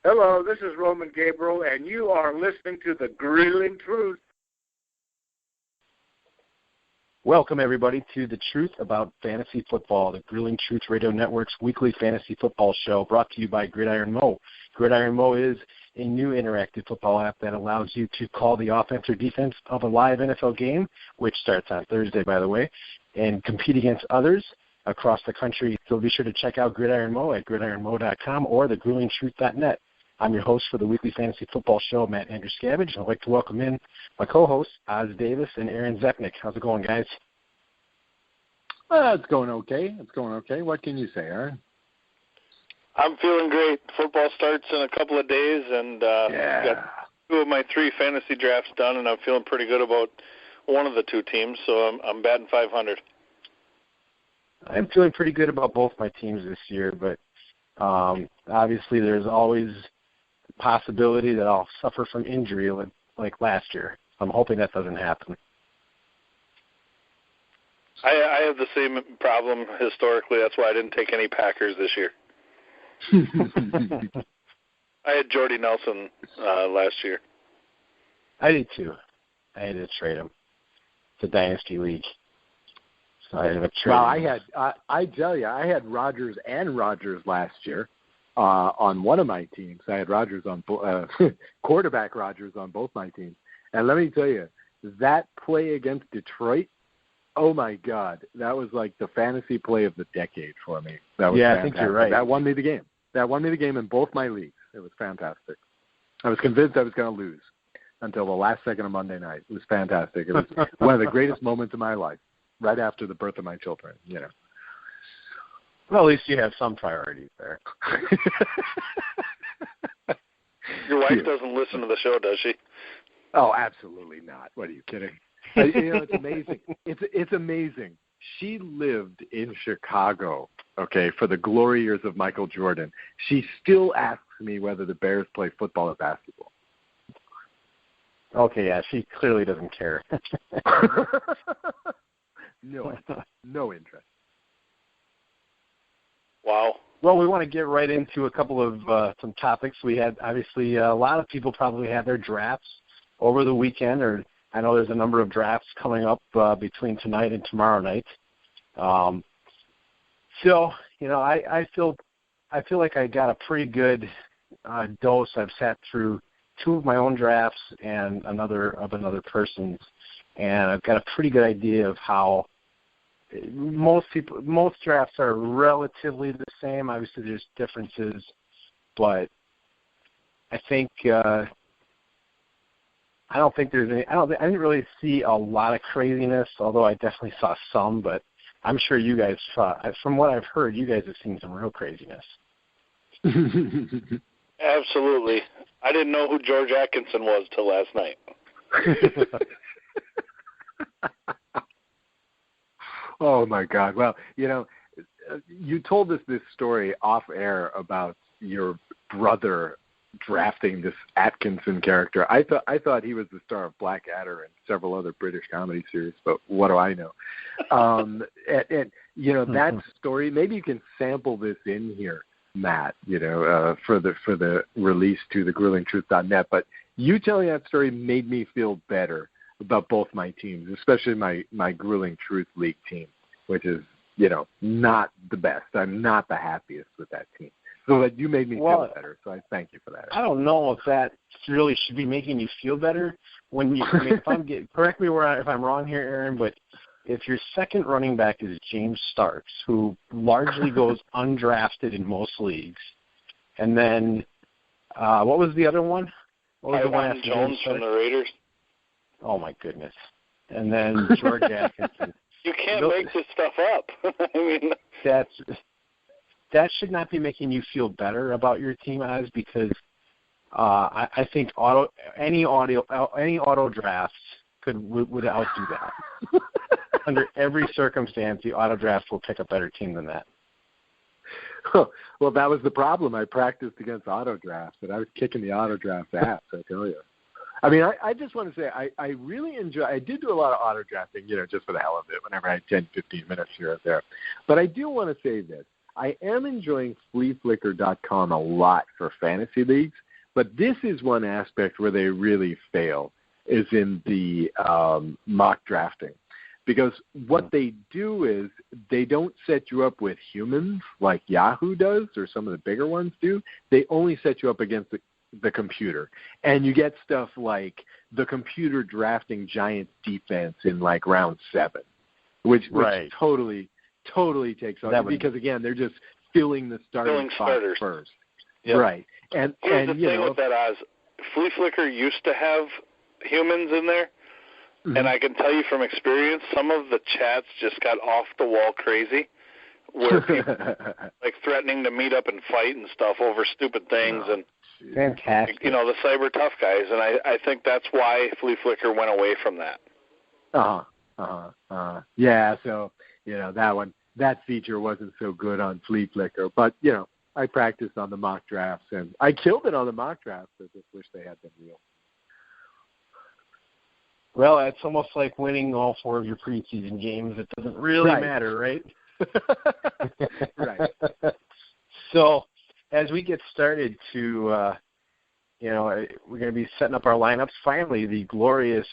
Hello, this is Roman Gabriel, and you are listening to The Grilling Truth. Welcome, everybody, to The Truth About Fantasy Football, the Grilling Truth Radio Network's weekly fantasy football show, brought to you by Gridiron Mo. Gridiron Mo is a new interactive football app that allows you to call the offense or defense of a live NFL game, which starts on Thursday, by the way, and compete against others across the country. So be sure to check out Gridiron Mo at gridironmo.com or thegrillingtruth.net. I'm your host for the weekly fantasy football show, Matt Andruscavage. I'd like to welcome in my co-hosts, Os Davis and Aaron Zepnick. How's it going, guys? It's going okay. What can you say, Aaron? I'm feeling great. Football starts in a couple of days, and got two of my three fantasy drafts done, and I'm feeling pretty good about one of the two teams, so I'm batting 500. I'm feeling pretty good about both my teams this year, but obviously there's always possibility that I'll suffer from injury like last year. I'm hoping that doesn't happen. I have the same problem historically. That's why I didn't take any Packers this year. I had Jordy Nelson last year. I did too. I had to trade him. It's a dynasty league. So I had to trade him. I tell you, I had Rodgers and Rodgers last year. On one of my teams, I had Rodgers on quarterback Rodgers on both my teams, and let me tell you, that play against Detroit, oh my God, that was like the fantasy play of the decade for me. That was fantastic. I think you're right. That won me the game. That won me the game in both my leagues. It was fantastic. I was convinced I was going to lose until the last second of Monday night. It was fantastic. It was one of the greatest moments of my life, right after the birth of my children. You know. Well, at least you have some priorities there. Your wife doesn't listen to the show, does she? Oh, absolutely not. What are you kidding? It's amazing. It's amazing. She lived in Chicago, for the glory years of Michael Jordan. She still asks me whether the Bears play football or basketball. Okay, yeah, she clearly doesn't care. No interest. Wow. Well, we want to get right into a couple of some topics. We had, obviously, a lot of people probably had their drafts over the weekend, or I know there's a number of drafts coming up between tonight and tomorrow night. So, I feel like I got a pretty good dose. I've sat through two of my own drafts and another person's, and I've got a pretty good idea of how most drafts are relatively the same. Obviously, there's differences, but I think I didn't really see a lot of craziness, although I definitely saw some. But I'm sure you guys saw. From what I've heard, you guys have seen some real craziness. Absolutely. I didn't know who George Atkinson was till last night. Oh, my God. Well, you told us this story off air about your brother drafting this Atkinson character. I thought he was the star of Blackadder and several other British comedy series, but what do I know? That story, maybe you can sample this in here, Matt, for the release to thegrillingtruth.net. But you telling that story made me feel better about both my teams, especially my Grilling Truth League team, which is, not the best. I'm not the happiest with that team. So that you made me feel better. So I thank you for that. I don't know if that really should be making you feel better. Correct me if I'm wrong here, Aaron, but if your second running back is James Starks, who largely goes undrafted in most leagues, and then what was the other one? What was the one after Jones from the Raiders? Oh, my goodness. And then George Atkinson. You can't make this stuff up. I mean, that should not be making you feel better about your team, Oz, because I think any auto drafts would outdo that. Under every circumstance, the auto draft will pick a better team than that. Well, that was the problem. I practiced against auto drafts, and I was kicking the auto draft ass, I tell you. I mean, I just want to say I really enjoy – I did do a lot of auto drafting, just for the hell of it, whenever I had 10, 15 minutes here or there. But I do want to say this. I am enjoying fleaflicker.com a lot for fantasy leagues, but this is one aspect where they really fail, is in the mock drafting. Because what they do is they don't set you up with humans like Yahoo does or some of the bigger ones do. They only set you up against the computer. And you get stuff like the computer drafting Giants defense in like round 7, which totally takes off. Because, again, they're just filling the starting spot first. Yep. Right. And here's the thing with that, Oz. Flea Flicker used to have humans in there. Mm-hmm. And I can tell you from experience, some of the chats just got off the wall crazy, where people like threatening to meet up and fight and stuff over stupid things, and fantastic. The cyber tough guys. And I think that's why Flea Flicker went away from that. Yeah. So that feature wasn't so good on Flea Flicker, but I practiced on the mock drafts and I killed it on the mock drafts. I just wish they had been real. Well, it's almost like winning all 4 of your preseason games. It doesn't really matter, right? Right. So as we get started to, we're going to be setting up our lineups. Finally, the glorious,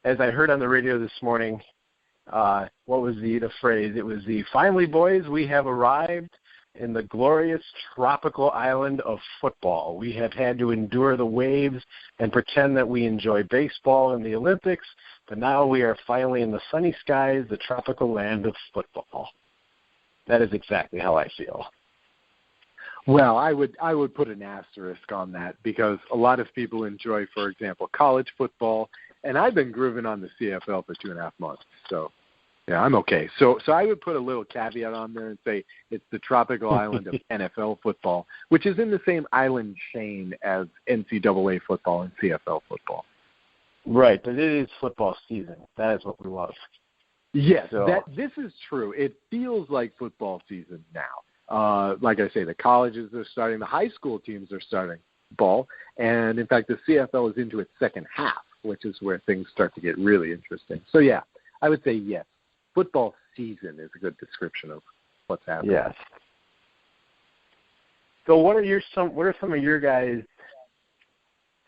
as I heard on the radio this morning, what was the phrase? It was finally, boys, we have arrived in the glorious tropical island of football. We have had to endure the waves and pretend that we enjoy baseball and the Olympics, but now we are finally in the sunny skies, the tropical land of football. That is exactly how I feel. Well, I would put an asterisk on that because a lot of people enjoy, for example, college football, and I've been grooving on the CFL for 2.5 months, so yeah, I'm okay. So I would put a little caveat on there and say it's the tropical island of NFL football, which is in the same island chain as NCAA football and CFL football. Right, but it is football season. That is what we love. Yes, this is true. It feels like football season now. Like I say, the colleges are starting, the high school teams are starting ball, and in fact the CFL is into its second half, which is where things start to get really interesting. So yeah, I would say yes. Football season is a good description of what's happening. Yes. So what are some of your guys'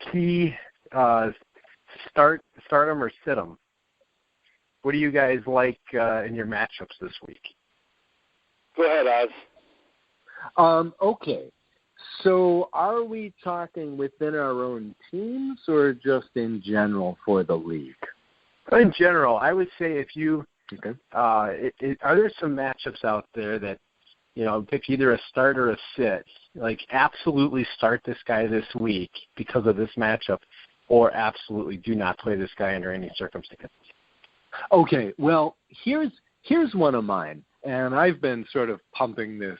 key start them or sit them? What do you guys like in your matchups this week? Go ahead, Oz. Okay. So are we talking within our own teams or just in general for the league? In general, I would say if you are there some matchups out there that, pick either a start or a sit, like absolutely start this guy this week because of this matchup, or absolutely do not play this guy under any circumstance? Okay, well, here's one of mine, and I've been sort of pumping this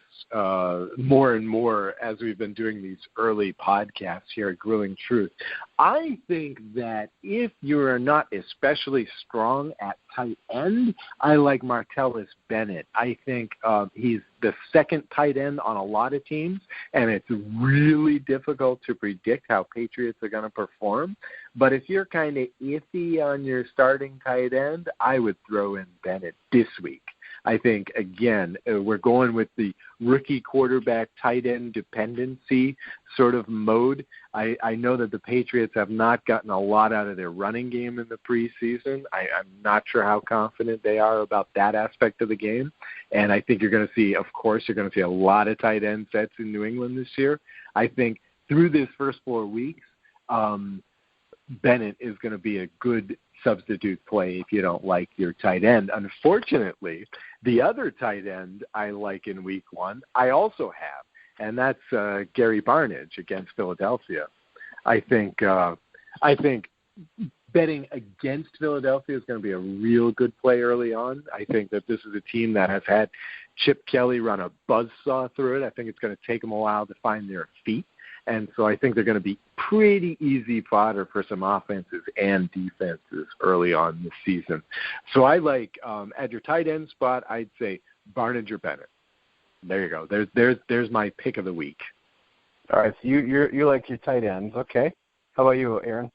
more and more as we've been doing these early podcasts here at Grilling Truth. I think that if you're not especially strong at tight end, I like Martellus Bennett. I think he's the second tight end on a lot of teams, and it's really difficult to predict how Patriots are going to perform. But if you're kind of iffy on your starting tight end, I would throw in Bennett this week. I think, again, we're going with the rookie quarterback tight end dependency sort of mode. I know that the Patriots have not gotten a lot out of their running game in the preseason. I'm not sure how confident they are about that aspect of the game. And I think you're going to see a lot of tight end sets in New England this year. I think through this first 4 weeks, Bennett is going to be a good substitute play if you don't like your tight end. Unfortunately, the other tight end I like in week 1, I also have, and that's Gary Barnidge against Philadelphia. I think betting against Philadelphia is going to be a real good play early on. I think that this is a team that has had Chip Kelly run a buzzsaw through it. I think it's going to take them a while to find their feet. And so I think they're going to be pretty easy fodder for some offenses and defenses early on this season. So I like, at your tight end spot, I'd say Barnidge or Bennett. There you go. There's my pick of the week. All right, so you like your tight ends. Okay. How about you, Aaron?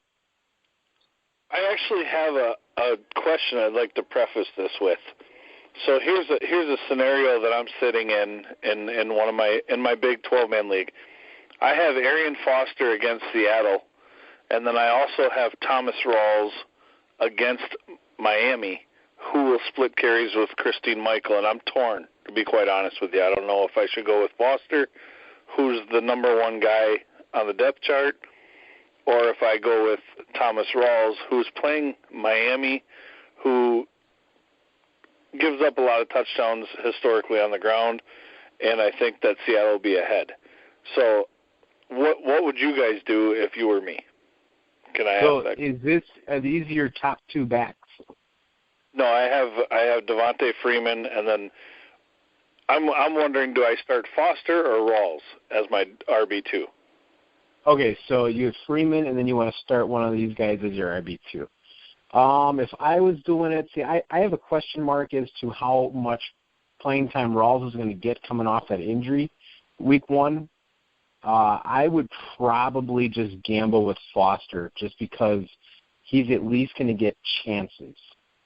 I actually have a question I'd like to preface this with. So here's a scenario that I'm sitting in my big 12-man league. I have Arian Foster against Seattle, and then I also have Thomas Rawls against Miami, who will split carries with Christine Michael, and I'm torn, to be quite honest with you. I don't know if I should go with Foster, who's the number one guy on the depth chart, or if I go with Thomas Rawls, who's playing Miami, who gives up a lot of touchdowns historically on the ground, and I think that Seattle will be ahead. So what would you guys do if you were me? Can I have that? Are these your top two backs? No, I have Devontae Freeman, and then I'm wondering, do I start Foster or Rawls as my RB2? Okay, so you have Freeman, and then you want to start one of these guys as your RB2. If I was doing it, I have a question mark as to how much playing time Rawls is going to get coming off that injury week 1. I would probably just gamble with Foster just because he's at least going to get chances.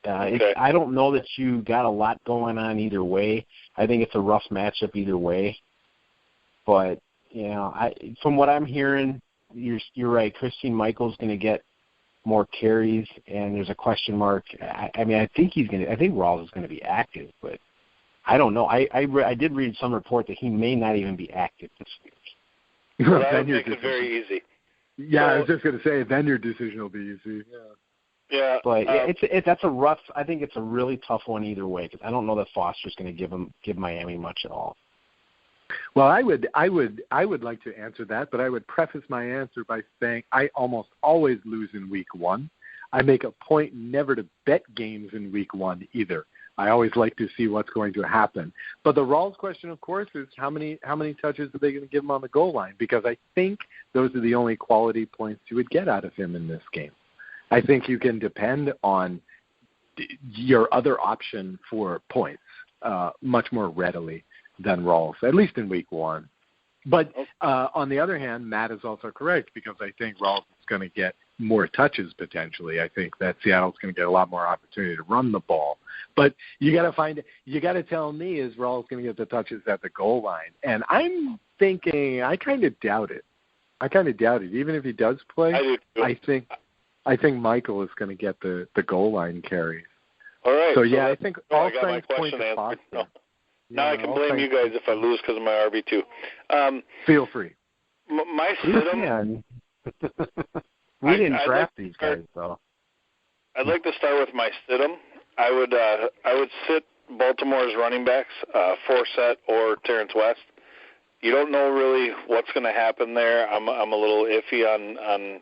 Okay. I don't know that you got a lot going on either way. I think it's a rough matchup either way. But, from what I'm hearing, you're right. Christine Michael's going to get more carries, and there's a question mark. I think Rawls is going to be active, but I don't know. I did read some report that he may not even be active this week. Well, that would make it very easy. Yeah, I was just going to say, then your decision will be easy. Yeah. But that's a rough. I think it's a really tough one either way because I don't know that Foster's going to give Miami much at all. Well, I would like to answer that, but I would preface my answer by saying I almost always lose in week 1. I make a point never to bet games in week 1 either. I always like to see what's going to happen. But the Rawls question, of course, is how many touches are they going to give him on the goal line? Because I think those are the only quality points you would get out of him in this game. I think you can depend on your other option for points much more readily than Rawls, at least in week 1. But on the other hand, Matt is also correct because I think Rawls is going to get more touches potentially. I think that Seattle's going to get a lot more opportunity to run the ball. But you got to tell me, is Rawls going to get the touches at the goal line? And I'm thinking I kind of doubt it. Even if he does play, I think Michael is going to get the goal line carries. All right. So I think all I got my signs point question to Foster. answered. Now I can blame you guys if I lose because of my RB2. Feel free. My sit-em. We didn't draft these guys, though. I'd like to start with my sit-em. I would sit Baltimore's running backs, Forsett or Terrence West. You don't know really what's going to happen there. I'm a little iffy on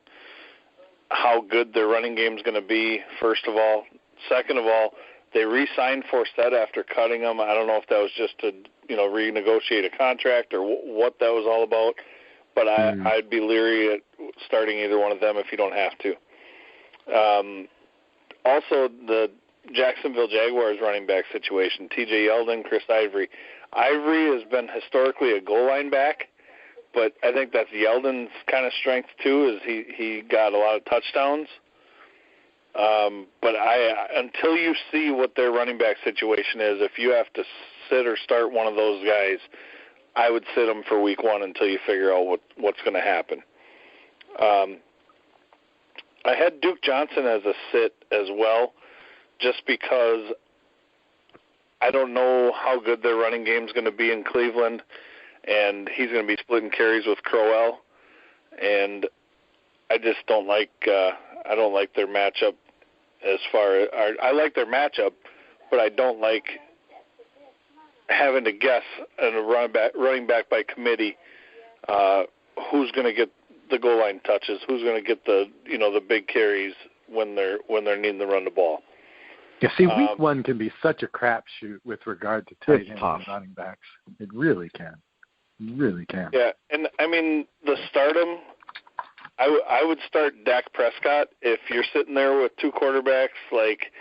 how good their running game is going to be, first of all. Second of all, they re-signed Forsett after cutting him. I don't know if that was just to renegotiate a contract or what that was all about. But I'd be leery at starting either one of them if you don't have to. Also, the Jacksonville Jaguars running back situation, T.J. Yeldon, Chris Ivory. Ivory has been historically a goal line back, but I think that's Yeldon's kind of strength too, is he got a lot of touchdowns. But until you see what their running back situation is, if you have to sit or start one of those guys, I would sit them for week 1 until you figure out what's going to happen. I had Duke Johnson as a sit as well, just because I don't know how good their running game is going to be in Cleveland, and he's going to be splitting carries with Crowell, and I just don't like their matchup I like their matchup, but I don't like having to guess and running back by committee who's going to get the goal line touches, who's going to get the big carries when they're needing to run the ball. Yeah, see, week 1 can be such a crapshoot with regard to tight ends and running backs. It really can. Yeah, and the stardom, I would start Dak Prescott if you're sitting there with 2 quarterbacks. Like,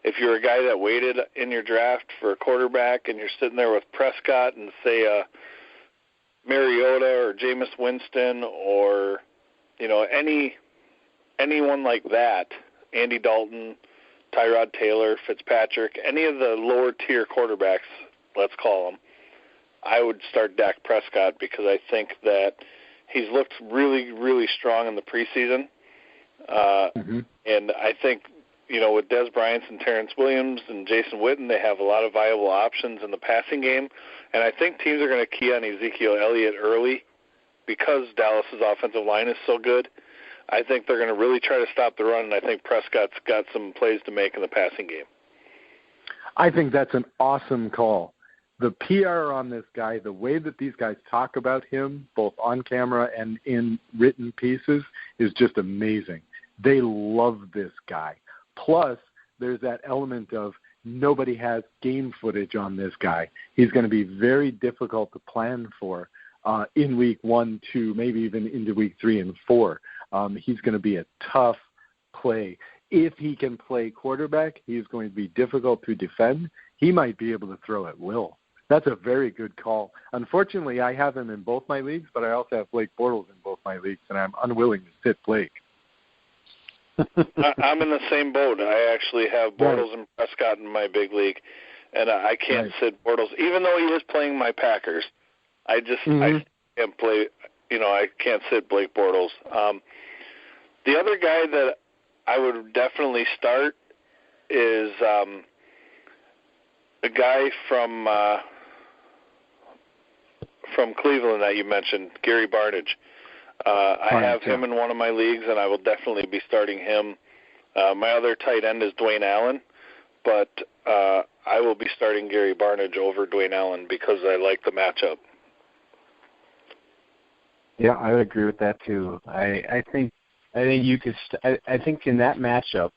if you're a guy that waited in your draft for a quarterback and you're sitting there with Prescott and, say, Mariota or Jameis Winston or, anyone like that, Andy Dalton, Tyrod Taylor, Fitzpatrick, any of the lower-tier quarterbacks, let's call them, I would start Dak Prescott because I think that he's looked really, really strong in the preseason. And I think, with Des Bryant and Terrence Williams and Jason Witten, they have a lot of viable options in the passing game. And I think teams are going to key on Ezekiel Elliott early because Dallas's offensive line is so good. I think they're going to really try to stop the run, and I think Prescott's got some plays to make in the passing game. I think that's an awesome call. The PR on this guy, the way that these guys talk about him, both on camera and in written pieces, is just amazing. They love this guy. Plus, there's that element of nobody has game footage on this guy. He's going to be very difficult to plan for in week 1, 2, maybe even into week 3 and 4. He's going to be a tough play. If he can play quarterback, he's going to be difficult to defend. He might be able to throw at will. That's a very good call. Unfortunately, I have him in both my leagues, but I also have Blake Bortles in both my leagues, and I'm unwilling to sit Blake. I'm in the same boat. I actually have Bortles and Prescott in my big league, and I can't sit Bortles. Even though he is playing my Packers, I can't play. I can't sit Blake Bortles. The other guy that I would definitely start is a guy from Cleveland that you mentioned, Gary Barnidge. I have him in one of my leagues, and I will definitely be starting him. My other tight end is Dwayne Allen, but I will be starting Gary Barnidge over Dwayne Allen because I like the matchup. Yeah, I would agree with that too. I think you could. I think in that matchup,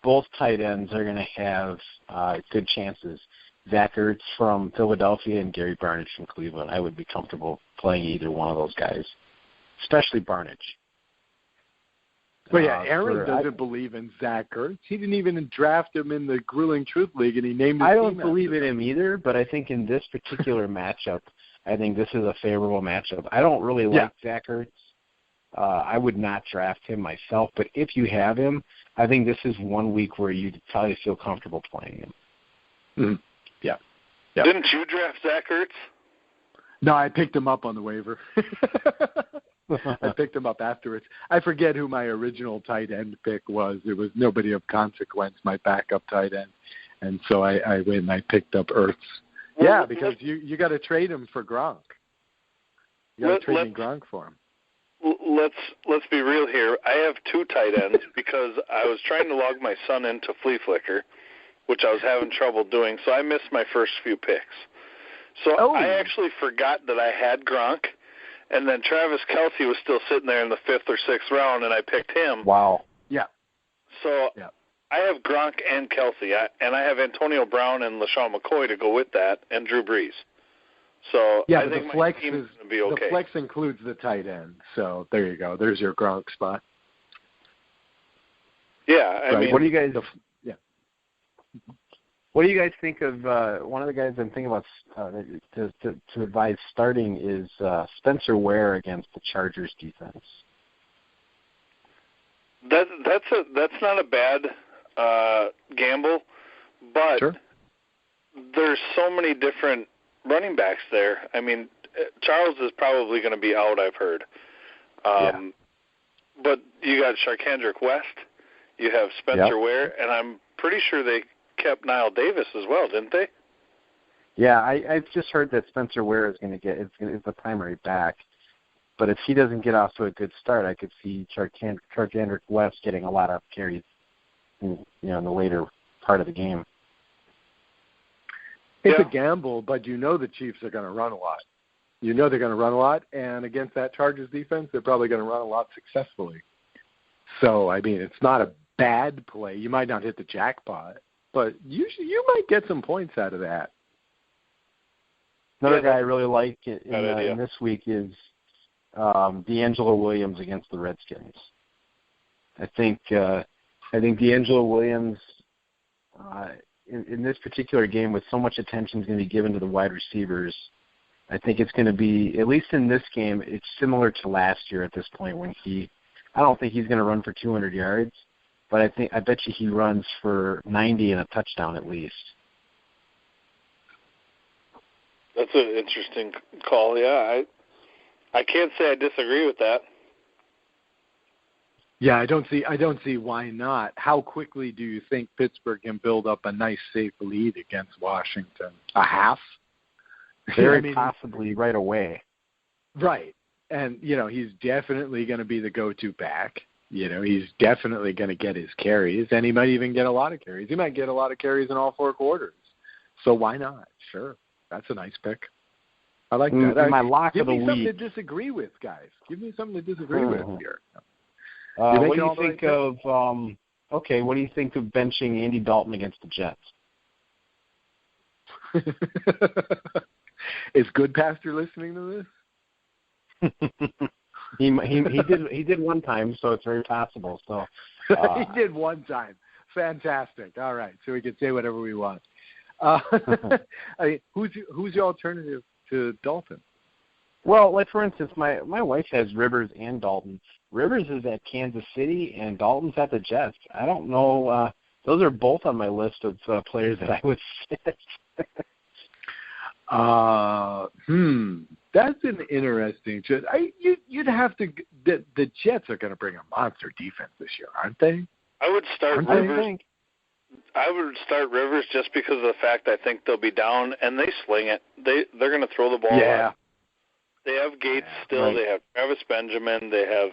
both tight ends are going to have good chances. Zach Ertz from Philadelphia and Gary Barnidge from Cleveland. I would be comfortable playing either one of those guys, especially Barnidge. But yeah, Aaron doesn't believe in Zach Ertz. He didn't even draft him in the Grueling Truth League, and he named his I don't believe in him either, but I think in this particular matchup, I think this is a favorable matchup. I don't really like Zach Ertz. I would not draft him myself, but if you have him, I think this is one week where you'd probably feel comfortable playing him. Mm-hmm. Yeah. Didn't you draft Zach Ertz? No, I picked him up on the waiver. I picked him up afterwards. I forget who my original tight end pick was. It was nobody of consequence, my backup tight end. And so I went and I picked up Ertz. Yeah, because you got to trade him for Gronk. You got to trade Gronk for him. Let's be real here. I have two tight ends because I was trying to log my son into Flea Flicker, which I was having trouble doing, so I missed my first few picks. So I actually forgot that I had Gronk, and then Travis Kelce was still sitting there in the 5th or 6th round, and I picked him. Wow. Yeah. So I have Gronk and Kelce, and I have Antonio Brown and LaShawn McCoy to go with that, and Drew Brees. So I think my team is going to be okay. The flex includes the tight end, so there you go. There's your Gronk spot. Yeah, I mean, what do you guys? What do you guys think of one of the guys I'm thinking about to advise starting is Spencer Ware against the Chargers defense? That's not a bad gamble, but there's so many different running backs there. I mean, Charles is probably going to be out, I've heard. But you got Sharkhandrick West, you have Spencer Ware, and I'm pretty sure they kept Niall Davis as well, didn't they? Yeah, I've just heard that Spencer Ware is going to get is the primary back. But if he doesn't get off to a good start, I could see Sharkhandrick West getting a lot of carries in the later part of the game. It's a gamble, but the Chiefs are going to run a lot. You know they're going to run a lot, and against that Chargers defense, they're probably going to run a lot successfully. So, I mean, it's not a bad play. You might not hit the jackpot, but you might get some points out of that. Another guy I really like in this week is D'Angelo Williams against the Redskins. I think D'Angelo Williams in this particular game, with so much attention is going to be given to the wide receivers, I think it's going to be, at least in this game, it's similar to last year at this point when I don't think he's going to run for 200 yards, but I bet you he runs for 90 and a touchdown at least. That's an interesting call. Yeah, I can't say I disagree with that. Yeah, I don't see why not. How quickly do you think Pittsburgh can build up a nice, safe lead against Washington? A half? Very possibly right away. Right. And, he's definitely going to be the go-to back. He's definitely going to get his carries, and he might even get a lot of carries. He might get a lot of carries in all 4 quarters. So why not? Sure. That's a nice pick. I like that. My lock of the week. Give me something to disagree with, guys. Give me something to disagree with here. What do you think of what do you think of benching Andy Dalton against the Jets? Is Goodpaster listening to this? he did one time, so it's very possible. So he did one time. Fantastic. All right, so we can say whatever we want. Who's your alternative to Dalton? Well, like for instance, my wife has Rivers and Dalton. Rivers is at Kansas City, and Dalton's at the Jets. I don't know. Those are both on my list of players that I would sit. That's an interesting choice. You'd have to. The Jets are going to bring a monster defense this year, aren't they? I would start Rivers. I would start Rivers just because of the fact I think they'll be down and they sling it. They're going to throw the ball. Yeah. Out. They have Gates still. Right. They have Travis Benjamin. They have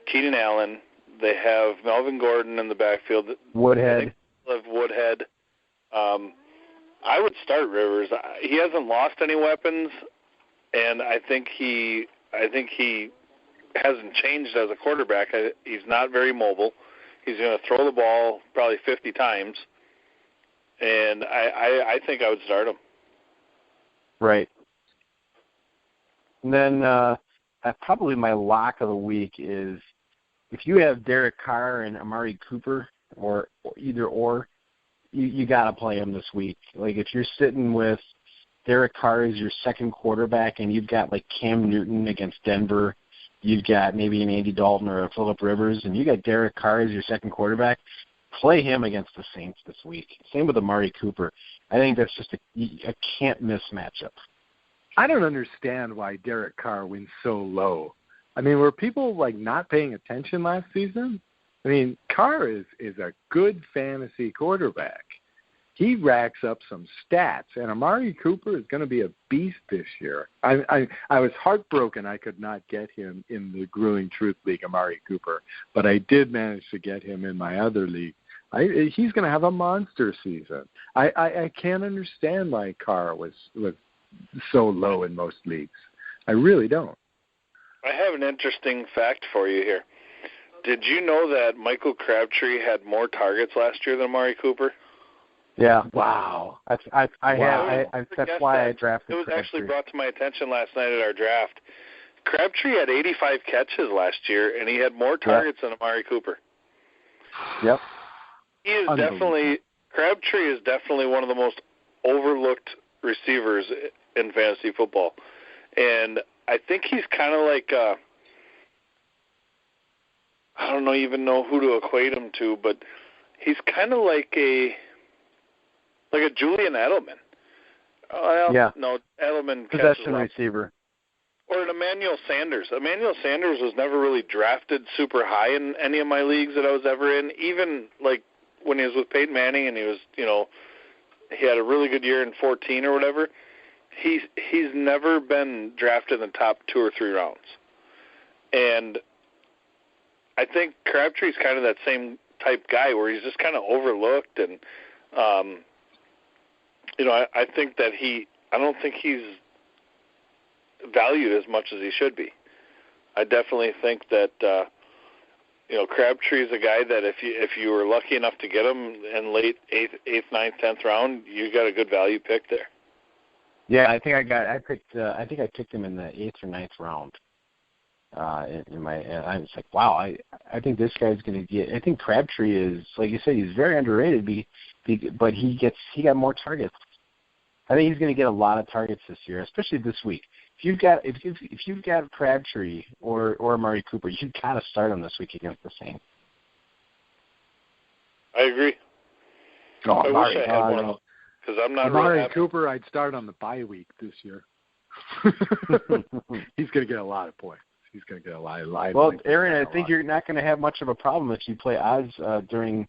Keenan Allen. They have Melvin Gordon in the backfield. Woodhead. They have Woodhead. I would start Rivers. He hasn't lost any weapons, and I think he hasn't changed as a quarterback. He's not very mobile. He's going to throw the ball probably 50 times, and I think I would start him. Right. And then probably my lock of the week is if you have Derek Carr and Amari Cooper or either or, you got to play him this week. Like if you're sitting with Derek Carr as your second quarterback and you've got like Cam Newton against Denver, you've got maybe an Andy Dalton or a Phillip Rivers, and you got Derek Carr as your second quarterback, play him against the Saints this week. Same with Amari Cooper. I think that's just a can't-miss matchup. I don't understand why Derek Carr went so low. I mean, were people, not paying attention last season? I mean, Carr is a good fantasy quarterback. He racks up some stats, and Amari Cooper is going to be a beast this year. I was heartbroken I could not get him in the Grueling Truth League, Amari Cooper, but I did manage to get him in my other league. He's going to have a monster season. I can't understand why Carr was so low in most leagues. I really don't. I have an interesting fact for you here. Did you know that Michael Crabtree had more targets last year than Amari Cooper? Yeah. Wow. That's why I drafted. It was Crabtree. Actually brought to my attention last night at our draft. Crabtree had 85 catches last year, and he had more targets than Amari Cooper. Yep. Crabtree is definitely one of the most overlooked receivers in fantasy football, and I think he's kind of like I don't even know who to equate him to, but he's kind of like a Julian Edelman. No, Edelman possession receiver. Or an Emmanuel Sanders. Emmanuel Sanders was never really drafted super high in any of my leagues that I was ever in. Even when he was with Peyton Manning and he was, he had a really good year in 14 or whatever. He's never been drafted in the top 2 or 3 rounds. And I think Crabtree's kind of that same type guy where he's just kind of overlooked, and I think that I don't think he's valued as much as he should be. I definitely think that Crabtree is a guy that if you were lucky enough to get him in late 8th, 9th, 10th round, you got a good value pick there. Yeah, I think I picked him in the 8th or 9th round. I was like, wow, I think this guy's going to get. I think Crabtree is, like you said, he's very underrated, but he got more targets. I think he's going to get a lot of targets this year, especially this week. If you've got Crabtree or Amari Cooper, you've got to start him this week against the Saints. I agree. Oh, I wish I had one because I'm not Amari really Cooper, I'd start on the bye week this year. He's going to get a lot of points. He's going to get a lot of live. Well, Aaron, I think you're not going to have much of a problem if you play Oz during.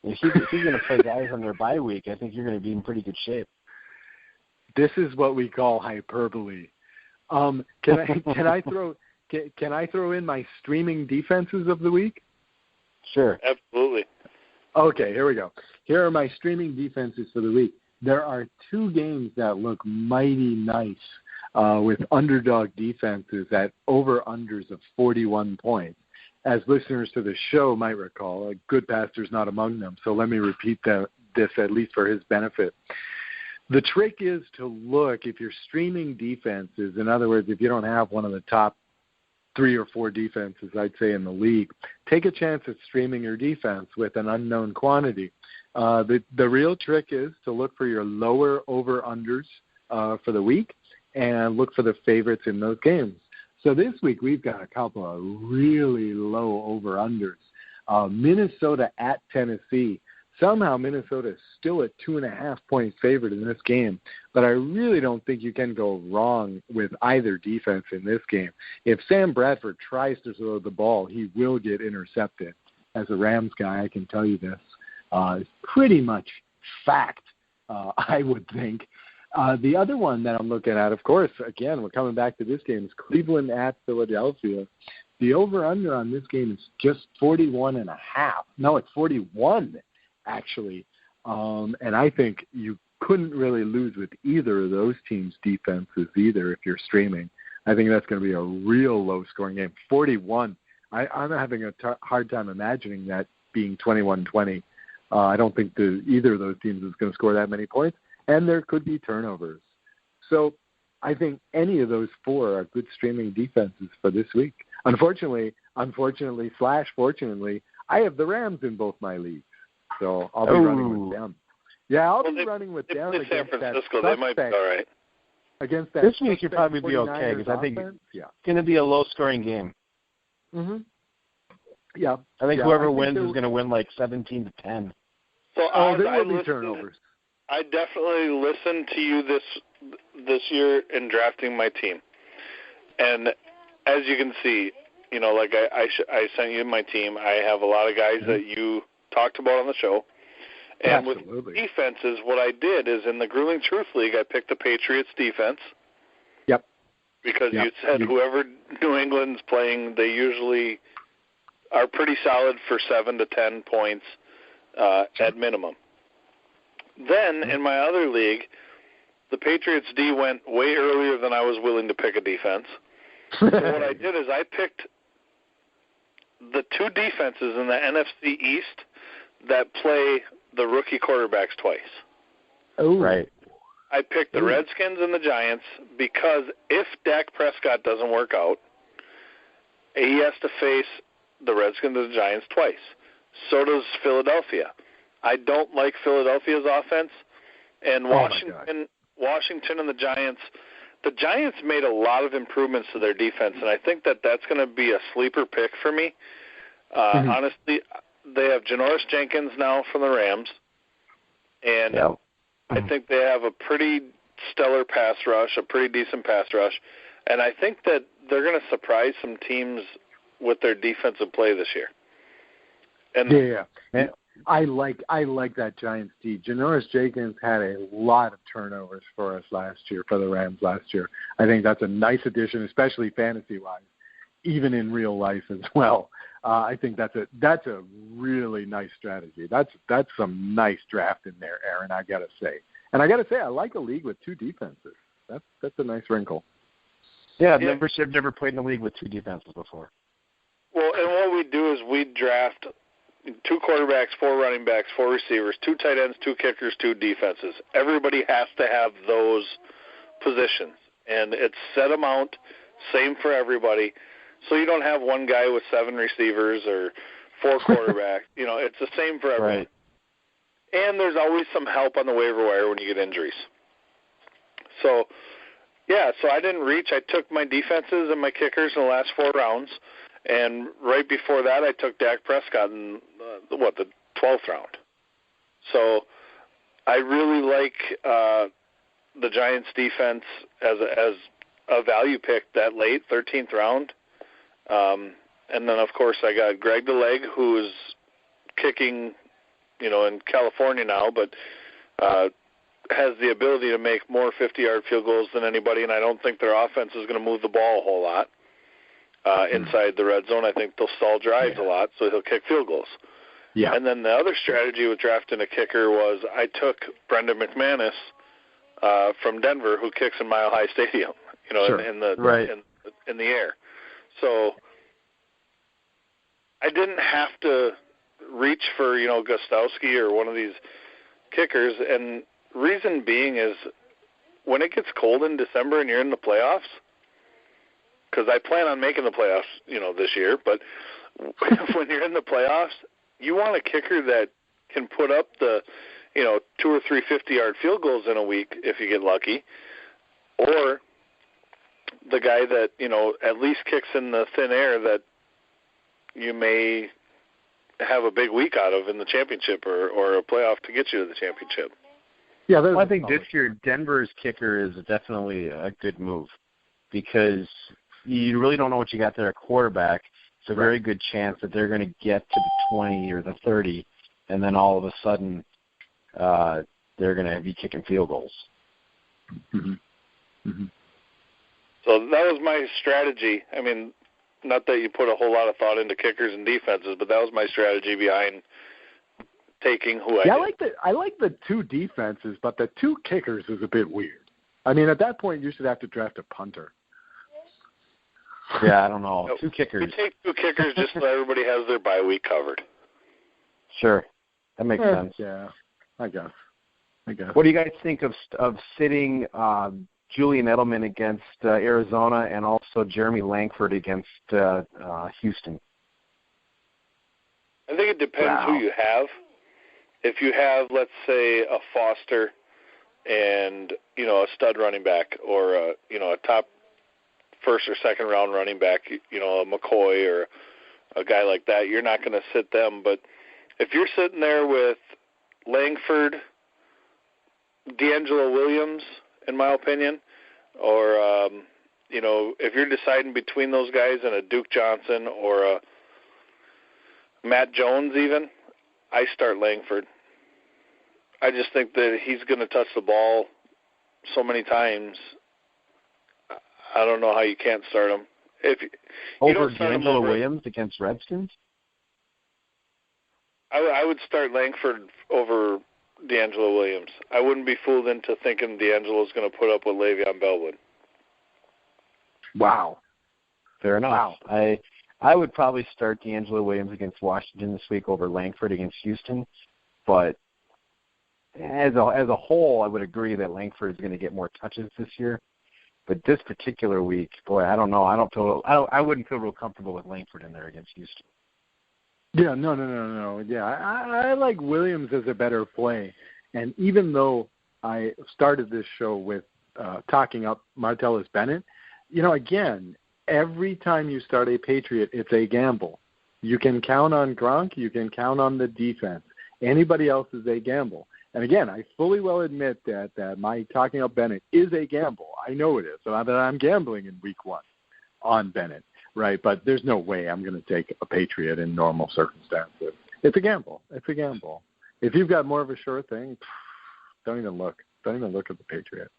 If he's going to play guys on their bye week, I think you're going to be in pretty good shape. This is what we call hyperbole. Can I throw in my streaming defenses of the week? Sure. Absolutely. Okay, here we go. Here are my streaming defenses for the week. There are two games that look mighty nice with underdog defenses at over-unders of 41 points. As listeners to the show might recall, a good pastor's not among them, so let me repeat this at least for his benefit. The trick is to look, if you're streaming defenses, in other words, if you don't have one of the top 3 or 4 defenses, I'd say, in the league, take a chance at streaming your defense with an unknown quantity. The real trick is to look for your lower over-unders for the week and look for the favorites in those games. So this week we've got a couple of really low over-unders. Minnesota at Tennessee. Somehow Minnesota is still a 2.5-point favorite in this game, but I really don't think you can go wrong with either defense in this game. If Sam Bradford tries to throw the ball, he will get intercepted. As a Rams guy, I can tell you this. It's pretty much fact, I would think. The other one that I'm looking at, of course, again, we're coming back to this game, is Cleveland at Philadelphia. The over-under on this game is just 41.5. No, it's 41, actually. And I think you couldn't really lose with either of those teams' defenses either if you're streaming. I think that's going to be a real low-scoring game. 41. I'm having a hard time imagining that being 21-20. I don't think either of those teams is going to score that many points, and there could be turnovers. So I think any of those 4 are good streaming defenses for this week. Unfortunately, fortunately, I have the Rams in both my leagues, so I'll be running with them. Yeah, I'll be running with them against San Francisco. That they might be all right. Against that this week you'll probably be okay because I think it's going to be a low-scoring game. Mm-hmm. Yeah. I think whoever wins is going to win like 17-10. So there will be turnovers. I definitely listened to you this year in drafting my team, and as you can see, like I sent you my team. I have a lot of guys that you talked about on the show, and Absolutely. With defenses, what I did is in the Grueling Truth League, I picked the Patriots defense. Yep. Because you said whoever New England's playing, they usually are pretty solid for 7 to 10 points at minimum. Then, in my other league, the Patriots D went way earlier than I was willing to pick a defense. So what I did is I picked the 2 defenses in the NFC East that play the rookie quarterbacks twice. Oh, right. I picked the Redskins and the Giants because if Dak Prescott doesn't work out, he has to face the Redskins and the Giants twice. So does Philadelphia. I don't like Philadelphia's offense, and Washington and the Giants made a lot of improvements to their defense, and I think that's going to be a sleeper pick for me. Honestly, they have Janoris Jenkins now from the Rams, and I think they have a pretty stellar pass rush, a pretty decent pass rush, and I think that they're going to surprise some teams with their defensive play this year. And I like that Giants D. Janoris Jenkins had a lot of turnovers for us for the Rams last year. I think that's a nice addition, especially fantasy-wise, even in real life as well. I think that's a really nice strategy. That's some nice draft in there, Aaron, I got to say. And I got to say, I like a league with 2 defenses. That's a nice wrinkle. Yeah, I've never played in a league with 2 defenses before. Well, and what we do is we draft 2 quarterbacks, 4 running backs, 4 receivers, 2 tight ends, 2 kickers, 2 defenses. Everybody has to have those positions, and it's set amount, same for everybody. So you don't have one guy with 7 receivers or 4 quarterbacks. It's the same for everyone. Right. And there's always some help on the waiver wire when you get injuries. So I didn't reach. I took my defenses and my kickers in the last 4 rounds. And right before that, I took Dak Prescott in, the 12th round. So I really like the Giants' defense as a value pick that late, 13th round. And then, of course, I got Greg the Leg, who is kicking, in California now, but has the ability to make more 50-yard field goals than anybody, and I don't think their offense is going to move the ball a whole lot inside the red zone. I think they'll stall drives a lot, so he'll kick field goals. Yeah. And then the other strategy with drafting a kicker was I took Brendan McManus from Denver, who kicks in Mile High Stadium, in the air. So I didn't have to reach for, Gostowski or one of these kickers, and reason being is when it gets cold in December and you're in the playoffs, because I plan on making the playoffs, this year, but when you're in the playoffs, you want a kicker that can put up the, 2 or 3 50-yard field goals in a week if you get lucky, or the guy that, at least kicks in the thin air that you may have a big week out of in the championship or a playoff to get you to the championship. Yeah, I think this year Denver's kicker is definitely a good move because you really don't know what you got there at quarterback. It's a very good chance that they're going to get to the 20 or the 30, and then all of a sudden they're going to be kicking field goals. Mm-hmm. Mm-hmm. So that was my strategy. I mean, not that you put a whole lot of thought into kickers and defenses, but that was my strategy behind taking who I did. I like the 2 defenses, but the 2 kickers is a bit weird. I mean, at that point, you should have to draft a punter. Yeah, I don't know. 2 kickers. You take 2 kickers just so everybody has their bye week covered. Sure. That makes sense. Yeah, I guess. What do you guys think of sitting Julian Edelman against Arizona and also Jeremy Langford against Houston? I think it depends who you have. If you have, let's say, a Foster and, a stud running back or, a top first or second round running back, a McCoy or a guy like that, you're not going to sit them. But if you're sitting there with Langford, D'Angelo Williams, in my opinion, or, if you're deciding between those guys and a Duke Johnson or a Matt Jones even, I start Langford. I just think that he's going to touch the ball so many times. I don't know how you can't start him. If you over D'Angelo Williams against Redskins? I would start Langford over D'Angelo Williams. I wouldn't be fooled into thinking D'Angelo's going to put up what Le'Veon Bell would. Wow. Fair enough. Wow. I would probably start D'Angelo Williams against Washington this week over Langford against Houston, but as a whole, I would agree that Langford is going to get more touches this year. But this particular week, boy, I don't know. I wouldn't feel real comfortable with Langford in there against Houston. Yeah, no. Yeah, I like Williams as a better play. And even though I started this show with talking up Martellus Bennett, again, every time you start a Patriot, it's a gamble. You can count on Gronk. You can count on the defense. Anybody else is a gamble. And again, I fully well admit that my talking up Bennett is a gamble. I know it is. So that I'm gambling in week 1 on Bennett, right? But there's no way I'm going to take a Patriot in normal circumstances. It's a gamble. If you've got more of a sure thing, don't even look. Don't even look at the Patriot.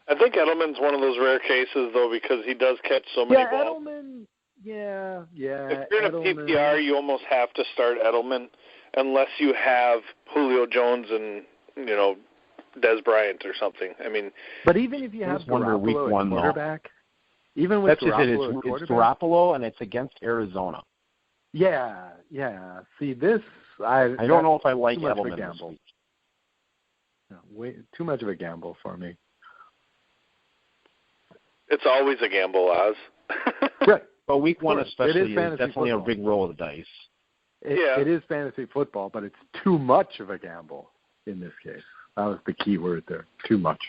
I think Edelman's one of those rare cases, though, because he does catch so many balls. Edelman, yeah. If you're in a PPR, you almost have to start Edelman unless you have Julio Jones and, Des Bryant or something. I mean, but even if you have Garoppolo at quarterback, even with Garoppolo at quarterback, it's Garoppolo and it's against Arizona. Yeah. See, this I don't know if I like Edelman this week. No, too much of a gamble for me. It's always a gamble, Oz. Right. But week 1 especially is definitely football. A big roll of the dice. It is fantasy football, but it's too much of a gamble in this case. That was the key word there, too much.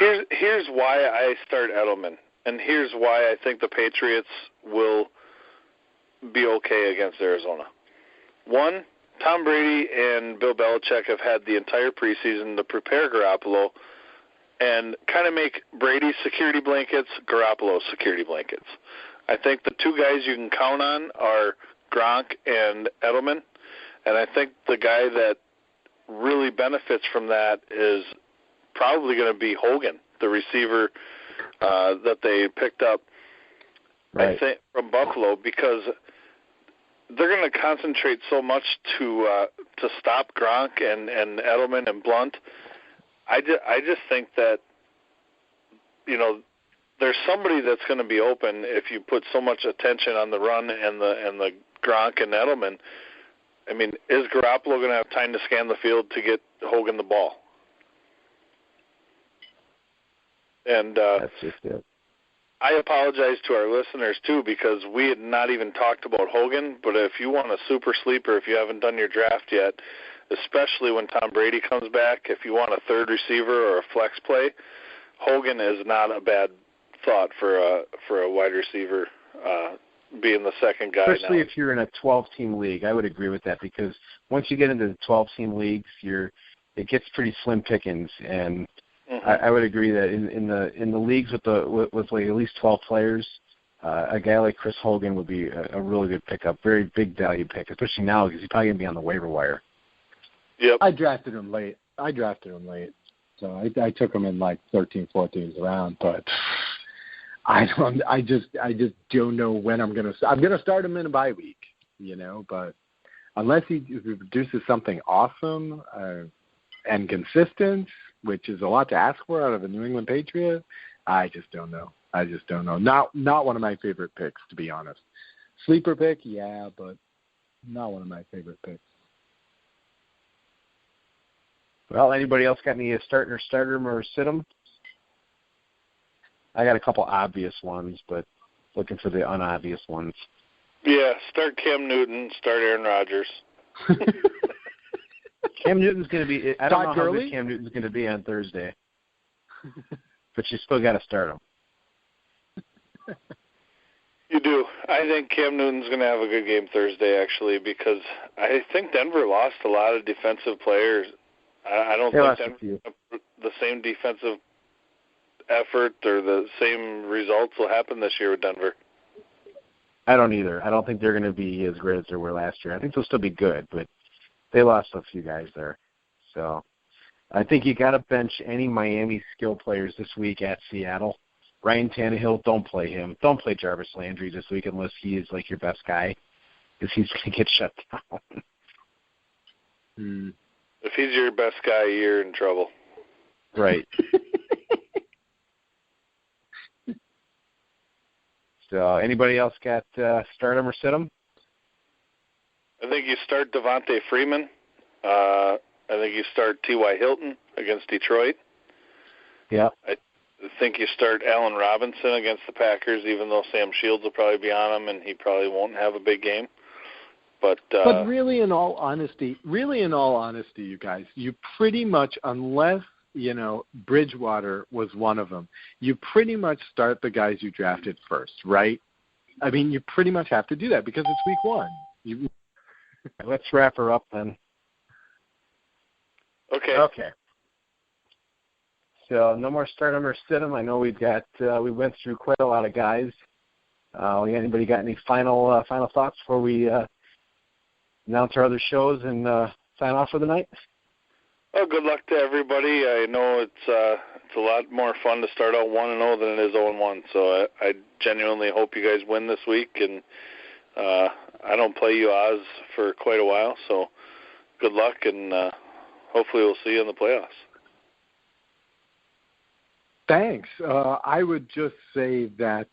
Here's why I start Edelman, and here's why I think the Patriots will be okay against Arizona. 1, Tom Brady and Bill Belichick have had the entire preseason to prepare Garoppolo and kind of make Brady security blankets, Garoppolo security blankets. I think the two guys you can count on are Gronk and Edelman, and I think the guy that really benefits from that is probably going to be Hogan, the receiver that they picked up, right, I think, from Buffalo, because they're going to concentrate so much to stop Gronk and Edelman and Blunt. I just think that, there's somebody that's going to be open if you put so much attention on the run and the Gronk and Edelman. I mean, is Garoppolo going to have time to scan the field to get Hogan the ball? And that's just it. I apologize to our listeners, too, because we had not even talked about Hogan, but if you want a super sleeper, if you haven't done your draft yet, especially when Tom Brady comes back, if you want a third receiver or a flex play, Hogan is not a bad thought for a wide receiver being the second guy. Especially now. If you're in a 12-team league, I would agree with that, because once you get into the 12-team leagues, it gets pretty slim pickings, and I would agree that in the leagues with like at least 12 players, a guy like Chris Hogan would be a really good pickup, very big value pick, especially now because he's probably gonna be on the waiver wire. Yep. I drafted him late, so I took him in like 13th, 14th round, but I just don't know when I'm gonna start him in a bye week, but unless he produces something awesome and consistent, which is a lot to ask for out of a New England Patriot, I just don't know. Not one of my favorite picks, to be honest. Sleeper pick, yeah, but not one of my favorite picks. Well, anybody else got any start him or sit him? I got a couple obvious ones, but looking for the unobvious ones. Yeah, start Cam Newton, start Aaron Rodgers. Cam Newton's going to be – I don't know how good good Cam Newton's going to be on Thursday. But you still got to start him. You do. I think Cam Newton's going to have a good game Thursday, actually, because I think Denver lost a lot of defensive players. I don't think Denver the same defensive effort or the same results will happen this year with Denver. I don't either. I don't think they're going to be as great as they were last year. I think they'll still be good, but they lost a few guys there. So I think you got to bench any Miami skill players this week at Seattle. Ryan Tannehill, don't play him. Don't play Jarvis Landry this week unless he is like your best guy, because he's going to get shut down. If he's your best guy, you're in trouble. Right. So anybody else got start him or sit him? I think you start Devontae Freeman. I think you start T.Y. Hilton against Detroit. Yeah. I think you start Allen Robinson against the Packers, even though Sam Shields will probably be on him and he probably won't have a big game. But really, in all honesty, you guys, you pretty much, unless Bridgewater was one of them, you pretty much start the guys you drafted first, right? I mean, you pretty much have to do that because it's week one. Let's wrap her up then. Okay. So no more start them or sit them. I know we went through quite a lot of guys. Anybody got any final thoughts before we announce our other shows and sign off for the night? Well, good luck to everybody. I know it's a lot more fun to start out 1-0 than it is 0-1. So I genuinely hope you guys win this week. And I don't play you Oz for quite a while, so good luck, and hopefully we'll see you in the playoffs. Thanks. I would just say that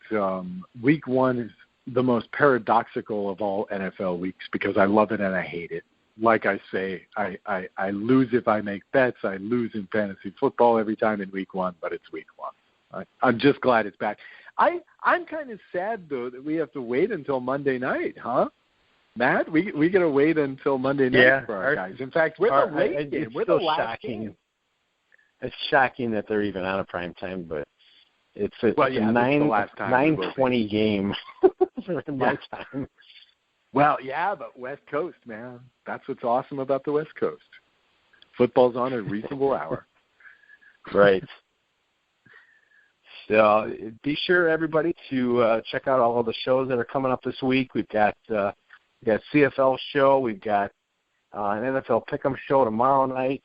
week one is the most paradoxical of all NFL weeks because I love it and I hate it. Like I say, I lose if I make bets. I lose in fantasy football every time in week one, but it's week one. I'm just glad it's back. I'm kind of sad, though, that we have to wait until Monday night, huh? Matt, we got to wait until Monday night for our guys. In fact, we're the late game. We're the last game. It's shocking that they're even on a prime time, but it's a 9:20 game for my time. Well, yeah, but West Coast, man. That's what's awesome about the West Coast. Football's on at a reasonable hour. Right. So be sure, everybody, to check out all of the shows that are coming up this week. We've got CFL show. We've got an NFL Pick'em show tomorrow night.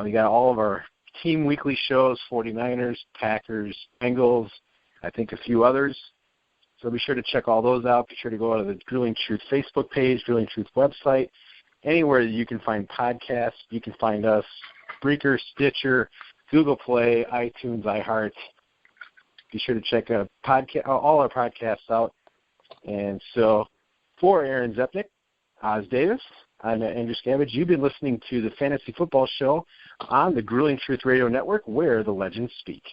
We got all of our team weekly shows, 49ers, Packers, Bengals, I think a few others. So be sure to check all those out. Be sure to go to the Grueling Truth Facebook page, Grueling Truth website. Anywhere that you can find podcasts, you can find us, Breaker, Stitcher, Google Play, iTunes, iHeart. Be sure to check all our podcasts out. And so for Aaron Zepnick, Os Davis, I'm Matt Andruscavage. You've been listening to the Fantasy Football Show on the Grueling Truth Radio Network, where the legends speak.